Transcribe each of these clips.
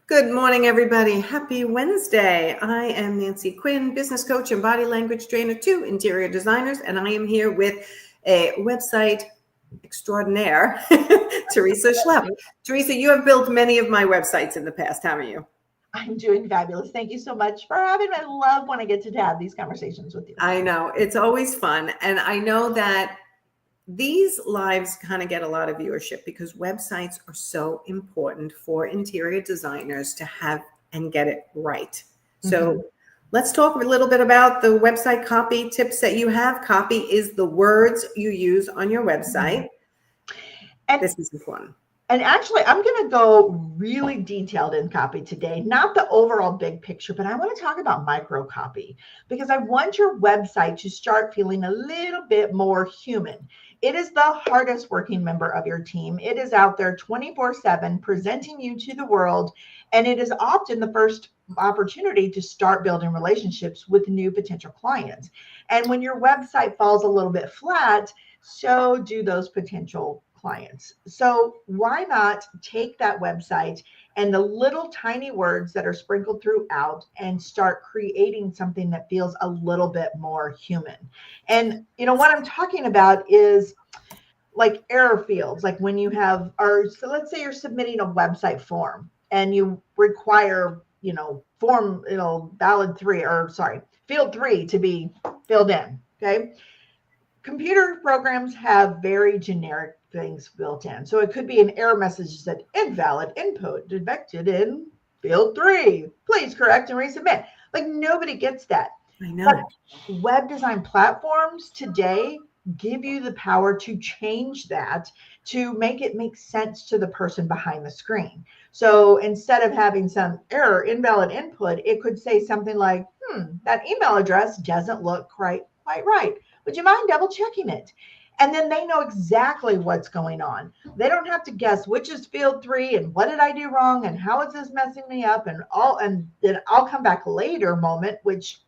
Good morning, everybody. Happy Wednesday. I am Nancy Quinn, business coach and body language trainer to interior designers, and I am here with a website extraordinaire, Teresa Schlepp. Teresa, you have built many of my websites in the past, haven't you? I'm doing fabulous. Thank you so much for having me. I love when I get to have these conversations with you. I know. It's always fun. And I know that these lives kind of get a lot of viewership because websites are so important for interior designers to have and get it right. So let's talk a little bit about the website copy tips that you have. Copy is the words you use on your website. And this is important. And actually, I'm going to go really detailed in copy today, not the overall big picture, but I want to talk about microcopy because I want your website to start feeling a little bit more human. It is the hardest working member of your team. It is out there 24/7 presenting you to the world, and it is often the first opportunity to start building relationships with new potential clients. And when your website falls a little bit flat, so do those potential clients. So why not take that website and the little tiny words that are sprinkled throughout and start creating something that feels a little bit more human? And what I'm talking about is like error fields, like when you have, or so let's say you're submitting a website form and you require, form, field 3 to be filled in. Okay. Computer programs have very generic things built in. So it could be an error message that said invalid input detected in field 3. Please correct and resubmit. Like nobody gets that. I know. But web design platforms today give you the power to change that to make it make sense to the person behind the screen. So instead of having some error, invalid input, it could say something like, that email address doesn't look quite right. Would you mind double checking it? And then they know exactly what's going on. They don't have to guess which is field 3 and what did I do wrong and how is this messing me up and then I'll come back later moment, which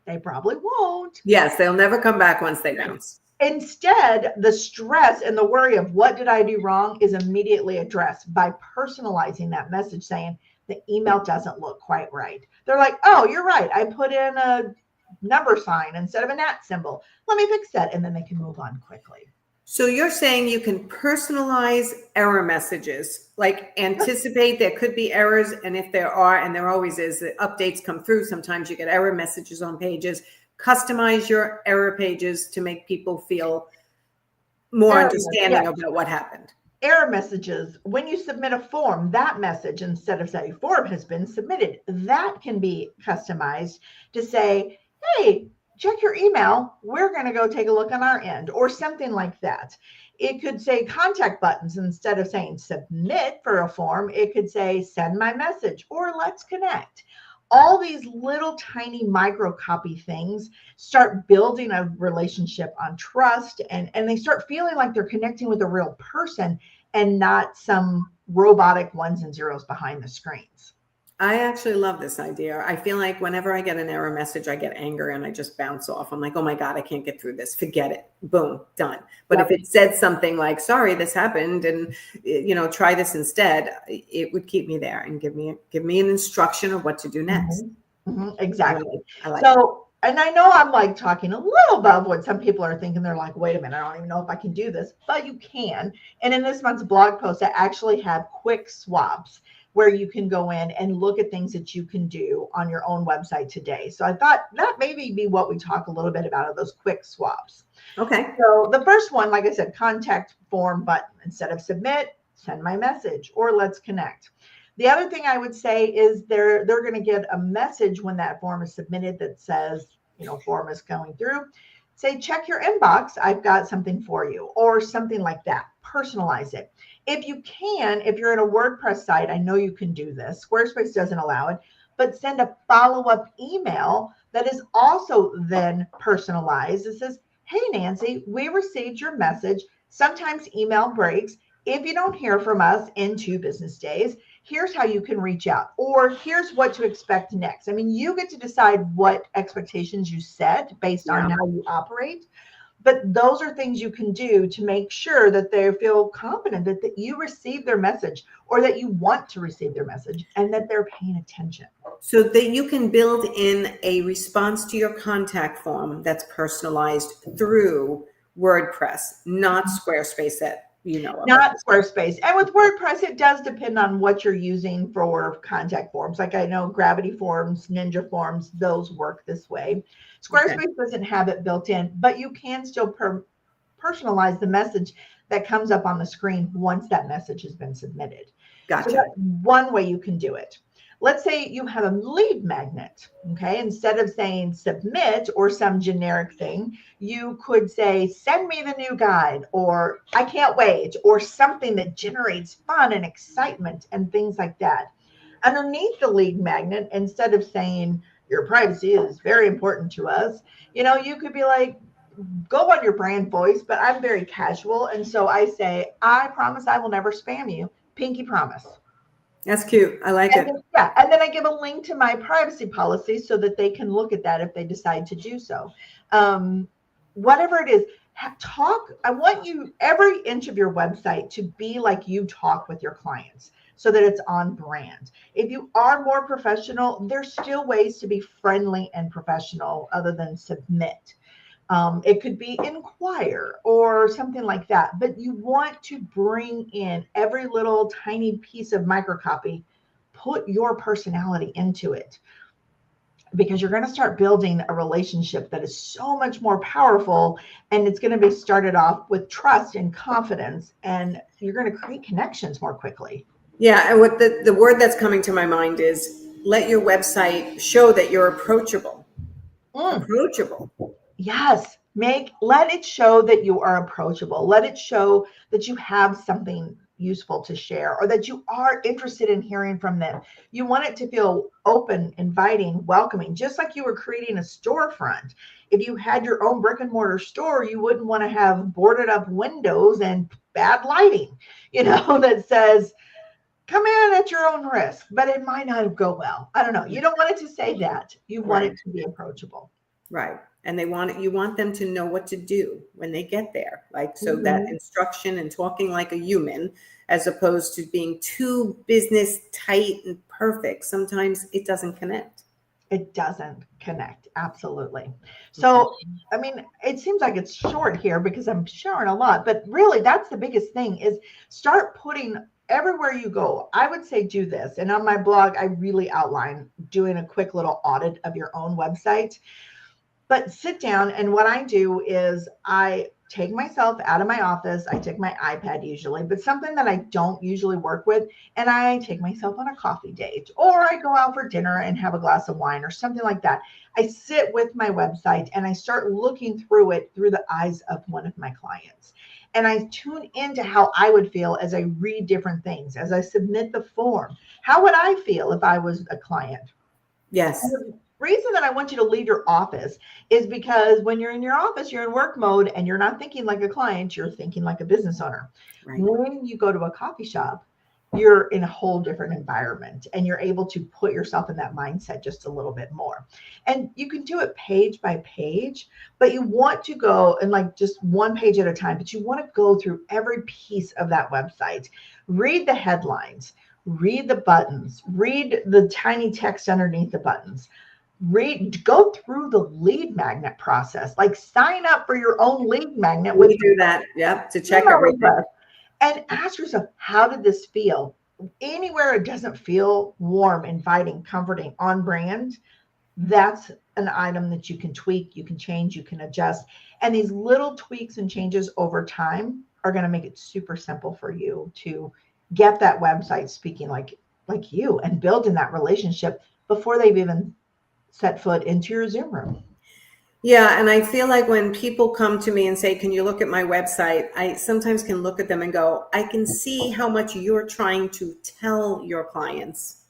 they probably won't. Yes, they'll never come back once they bounce. Instead, the stress and the worry of what did I do wrong is immediately addressed by personalizing that message saying the email doesn't look quite right. They're like, oh, you're right. I put in a number sign instead of an @ symbol. Let me fix that. And then they can move on quickly. So you're saying you can personalize error messages, like anticipate there could be errors. And if there are, and there always is, the updates come through. Sometimes you get error messages on pages. Customize your error pages to make people feel more understanding about what happened. Error messages, when you submit a form, that message, instead of say form has been submitted, that can be customized to say, hey, check your email. We're going to go take a look on our end or something like that. It could say contact buttons instead of saying submit for a form. It could say send my message or let's connect. All these little tiny microcopy things start building a relationship on trust and they start feeling like they're connecting with a real person and not some robotic ones and zeros behind the screens. I actually love this idea. I feel like whenever I get an error message, I get anger and I just bounce off. I'm like, oh my God, I can't get through this. Forget it. Boom, done. But if it said something like, sorry, this happened and, try this instead, it would keep me there and give me an instruction of what to do next. Exactly. And I know I'm like talking a little above what some people are thinking. They're like, wait a minute, I don't even know if I can do this, but you can. And in this month's blog post, I actually have quick swaps where you can go in and look at things that you can do on your own website today. So I thought that maybe be what we talk a little bit about of those quick swaps. Okay. So the first one, like I said, contact form button. Instead of submit, send my message or let's connect. The other thing I would say is they're going to get a message when that form is submitted that says, form is going through. Say, check your inbox. I've got something for you or something like that. Personalize it. If you can, if you're in a WordPress site, I know you can do this. Squarespace doesn't allow it, but send a follow-up email that is also then personalized. It says, hey, Nancy, we received your message. Sometimes email breaks. If you don't hear from us in 2 business days, here's how you can reach out, or here's what to expect next. I mean, you get to decide what expectations you set based on how you operate. But those are things you can do to make sure that they feel confident that you receive their message, or that you want to receive their message, and that they're paying attention. So that you can build in a response to your contact form that's personalized through WordPress, not Squarespace that you know of. Not Squarespace. And with WordPress, it does depend on what you're using for contact forms. Like I know Gravity Forms, Ninja Forms, those work this way. Squarespace doesn't have it built in, but you can still personalize the message that comes up on the screen once that message has been submitted. Gotcha. So that's one way you can do it. Let's say you have a lead magnet, okay? Instead of saying submit or some generic thing, you could say, send me the new guide, or I can't wait, or something that generates fun and excitement and things like that. Underneath the lead magnet, instead of saying your privacy is very important to us, you could be like, go on your brand voice, but I'm very casual. And so I say, I promise I will never spam you. Pinky promise. That's cute. I like it. Yeah. And then I give a link to my privacy policy so that they can look at that if they decide to do so. Whatever it is, I want you, every inch of your website, to be like you talk with your clients so that it's on brand. If you are more professional, there's still ways to be friendly and professional other than submit. It could be inquire or something like that, but you want to bring in every little tiny piece of microcopy, put your personality into it, because you're going to start building a relationship that is so much more powerful, and it's going to be started off with trust and confidence, and you're going to create connections more quickly. Yeah, and what the word that's coming to my mind is, let your website show that you're approachable. Approachable. Yes, let it show that you are approachable. Let it show that you have something useful to share, or that you are interested in hearing from them. You want it to feel open, inviting, welcoming, just like you were creating a storefront. If you had your own brick and mortar store, you wouldn't want to have boarded up windows and bad lighting, that says, come in at your own risk, but it might not go well. I don't know. You don't want it to say that. You want it to be approachable. Right. And you want them to know what to do when they get there. Like, so that instruction and talking like a human, as opposed to being too business tight and perfect. Sometimes it doesn't connect. It doesn't connect. Absolutely. So, I mean, it seems like it's short here because I'm sharing a lot, but really that's the biggest thing, is start putting everywhere you go. I would say do this. And on my blog, I really outline doing a quick little audit of your own website. But sit down, and what I do is I take myself out of my office. I take my iPad usually, but something that I don't usually work with, and I take myself on a coffee date, or I go out for dinner and have a glass of wine or something like that. I sit with my website and I start looking through it through the eyes of one of my clients. And I tune into how I would feel as I read different things, as I submit the form. How would I feel if I was a client? Yes. And the reason that I want you to leave your office is because when you're in your office, you're in work mode and you're not thinking like a client, you're thinking like a business owner. Right. When you go to a coffee shop, you're in a whole different environment and you're able to put yourself in that mindset just a little bit more. And you can do it page by page, but you want to go and like just one page at a time, but you want to go through every piece of that website, read the headlines, read the buttons, read the tiny text underneath the buttons. Go through the lead magnet process, like sign up for your own lead magnet. We do that. Yep. To check everything. And ask yourself, how did this feel? Anywhere it doesn't feel warm, inviting, comforting, on brand, that's an item that you can tweak, you can change, you can adjust. And these little tweaks and changes over time are going to make it super simple for you to get that website speaking like you and building that relationship before they've even set foot into your Zoom room. Yeah. And I feel like when people come to me and say, can you look at my website? I sometimes can look at them and go, I can see how much you're trying to tell your clients.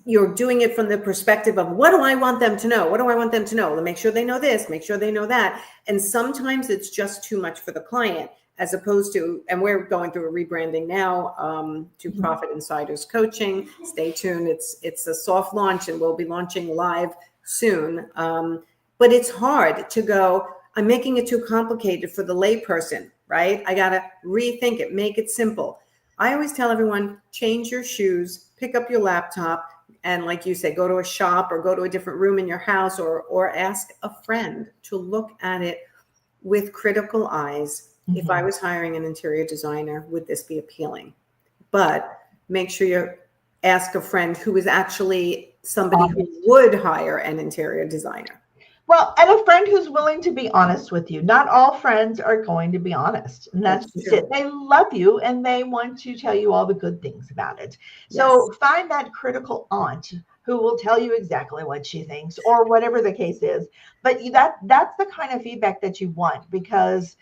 You're doing it from the perspective of, what do I want them to know? What do I want them to know? Make sure they know this, make sure they know that. And sometimes it's just too much for the client, as opposed to, and we're going through a rebranding now to Profit Insiders Coaching. Stay tuned. It's a soft launch and we'll be launching live soon. But it's hard to go, I'm making it too complicated for the layperson, right? I got to rethink it, make it simple. I always tell everyone, change your shoes, pick up your laptop, and like you said, go to a shop or go to a different room in your house, or ask a friend to look at it with critical eyes. If I was hiring an interior designer, would this be appealing? But make sure you ask a friend who is actually somebody who would hire an interior designer. Well, and a friend who's willing to be honest with you. Not all friends are going to be honest. And that's just it. They love you and they want to tell you all the good things about it. So find that critical aunt who will tell you exactly what she thinks or whatever the case is. But that's the kind of feedback that you want, because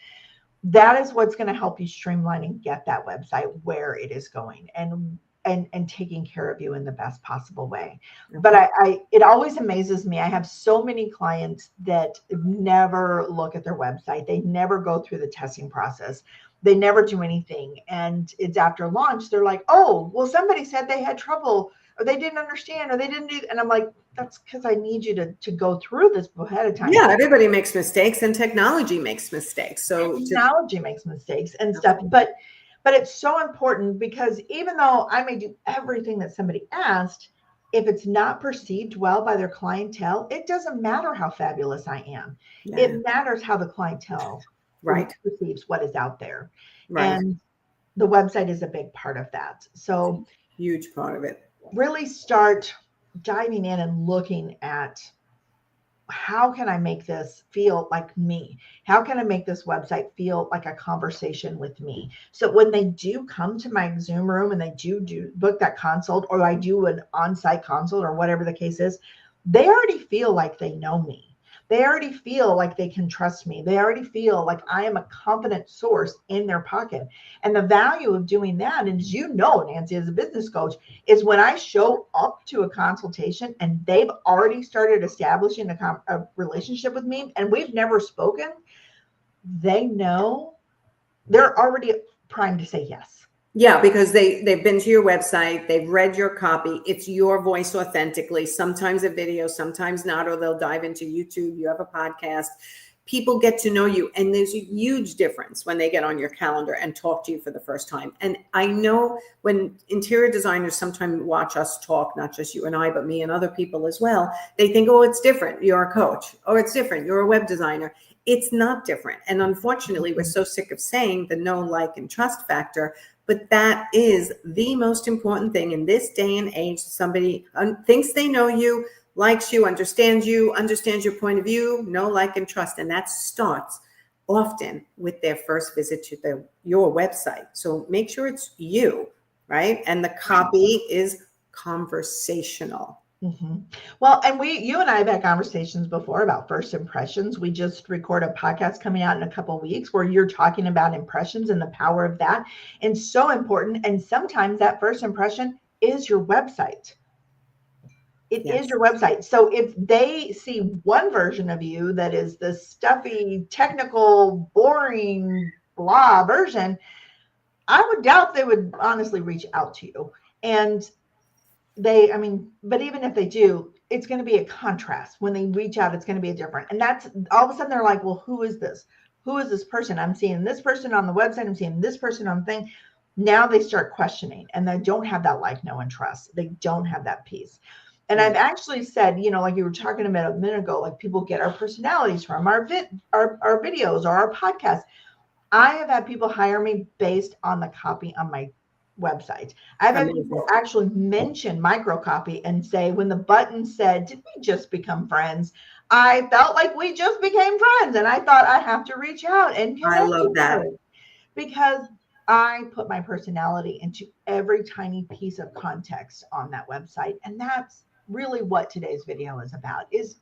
that is what's going to help you streamline and get that website where it is going and taking care of you in the best possible way. But it always amazes me. I have so many clients that never look at their website. They never go through the testing process. They never do anything. And it's after launch, they're like, oh, well, somebody said they had trouble, or they didn't understand, or they didn't do, and I'm like, that's because I need you to go through this ahead of time. Yeah, everybody makes mistakes and technology makes mistakes. So technology makes mistakes and stuff. But it's so important, because even though I may do everything that somebody asked, if it's not perceived well by their clientele, it doesn't matter how fabulous I am. Yeah. It matters how the clientele perceives what is out there. Right. And the website is a big part of that. So huge part of it. Really start diving in and looking at, how can I make this feel like me? How can I make this website feel like a conversation with me? So when they do come to my Zoom room and they do book that consult, or I do an on-site consult, or whatever the case is, they already feel like they know me. They already feel like they can trust me. They already feel like I am a confident source in their pocket. And the value of doing that, and as you know, Nancy, as a business coach, is when I show up to a consultation and they've already started establishing a relationship with me and we've never spoken, they know they're already primed to say yes. Yeah, because they've been to your website, they've read your copy, it's your voice authentically, sometimes a video, sometimes not, or they'll dive into YouTube, you have a podcast. People get to know you, and there's a huge difference when they get on your calendar and talk to you for the first time. And I know when interior designers sometimes watch us talk, not just you and I, but me and other people as well, they think, oh, it's different, you're a coach, or it's different, you're a web designer. It's not different. And unfortunately, we're so sick of saying the know, like, and trust factor. But that is the most important thing in this day and age. Somebody thinks they know you, likes you, understands your point of view, know, like, and trust. And that starts often with their first visit to your website. So make sure it's you, right? And the copy is conversational. Mm-hmm. Well, and you and I have had conversations before about first impressions. We just record a podcast coming out in a couple of weeks where you're talking about impressions and the power of that. And so important. And sometimes that first impression is your website. It is your website. So if they see one version of you that is the stuffy, technical, boring, blah version, I would doubt they would honestly reach out to you. And but even if they do, it's going to be a contrast. When they reach out, it's going to be a different. And that's all of a sudden they're like, well, who is this? Who is this person? I'm seeing this person on the website. I'm seeing this person on the thing. Now they start questioning, and they don't have that like, know, and trust. They don't have that piece. And I've actually said, like you were talking about a minute ago, like people get our personalities from our videos or our podcasts. I have had people hire me based on the copy on my website. I've had people actually mention microcopy and say, when the button said, did we just become friends? I felt like we just became friends, and I thought I have to reach out and connect. I love that. Because I put my personality into every tiny piece of context on that website. And that's really what today's video is about, is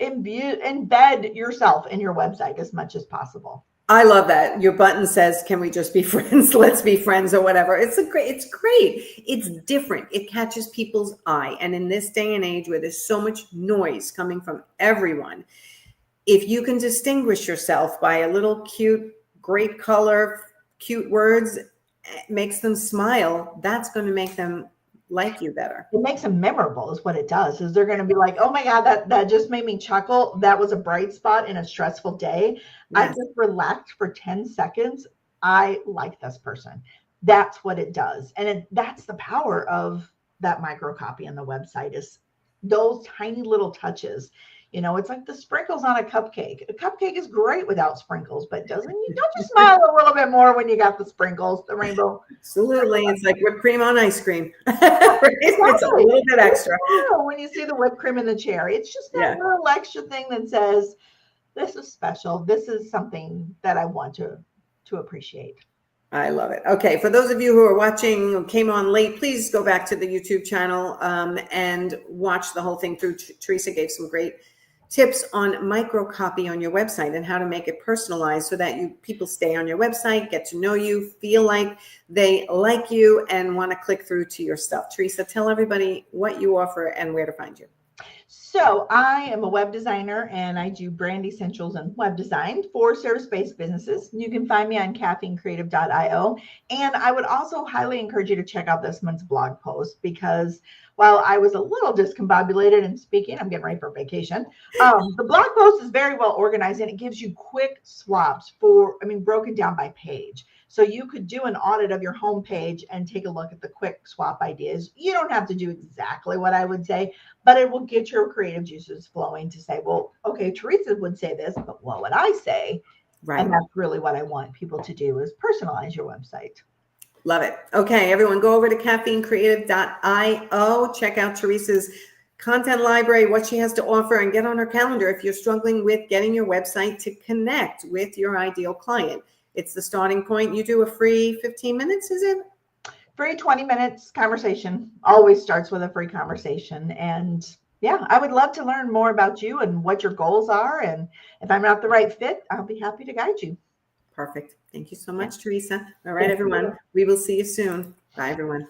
embed yourself in your website as much as possible. I love that. Your button says, can we just be friends? Let's be friends, or whatever. It's great. It's different. It catches people's eye. And in this day and age where there's so much noise coming from everyone, if you can distinguish yourself by a little cute, great color, cute words, makes them smile, that's going to make them like you better. It makes them memorable is what it does. Is they're going to be like, oh my God, that just made me chuckle. That was a bright spot in a stressful day. I Yes. just relaxed for 10 seconds. I like this person. That's what it does. And that's the power of that micro copy on the website, is those tiny little touches. It's like the sprinkles on a cupcake. A cupcake is great without sprinkles, but don't you smile a little bit more when you got the sprinkles, the rainbow? Absolutely. It's like whipped cream on ice cream. It's a little bit extra. When you see the whipped cream and the cherry, it's just that Yeah. little extra thing that says, this is special. This is something that I want to appreciate. I love it. Okay, for those of you who are watching, who came on late, please go back to the YouTube channel and watch the whole thing through. Teresa gave some great tips on micro copy on your website and how to make it personalized so that people stay on your website, get to know you, feel like they like you, and want to click through to your stuff. Teresa, tell everybody what you offer and where to find you. So I am a web designer, and I do brand essentials and web design for service-based businesses. You can find me on caffeinecreative.io. And I would also highly encourage you to check out this month's blog post, because while I was a little discombobulated in speaking, I'm getting ready for vacation. The blog post is very well organized, and it gives you quick swaps broken down by page. So you could do an audit of your homepage and take a look at the quick swap ideas. You don't have to do exactly what I would say, but it will get your creative juices flowing to say, well, okay, Teresa would say this, but what would I say? Right. And that's really what I want people to do, is personalize your website. Love it. Okay, everyone, go over to caffeinecreative.io. Check out Teresa's content library, what she has to offer, and get on her calendar if you're struggling with getting your website to connect with your ideal client. It's the starting point. You do a free 15 minutes, is it? Free 20 minutes conversation. Always starts with a free conversation. And yeah, I would love to learn more about you and what your goals are. And if I'm not the right fit, I'll be happy to guide you. Perfect. Thank you so much, Teresa. All right, everyone. We will see you soon. Bye, everyone.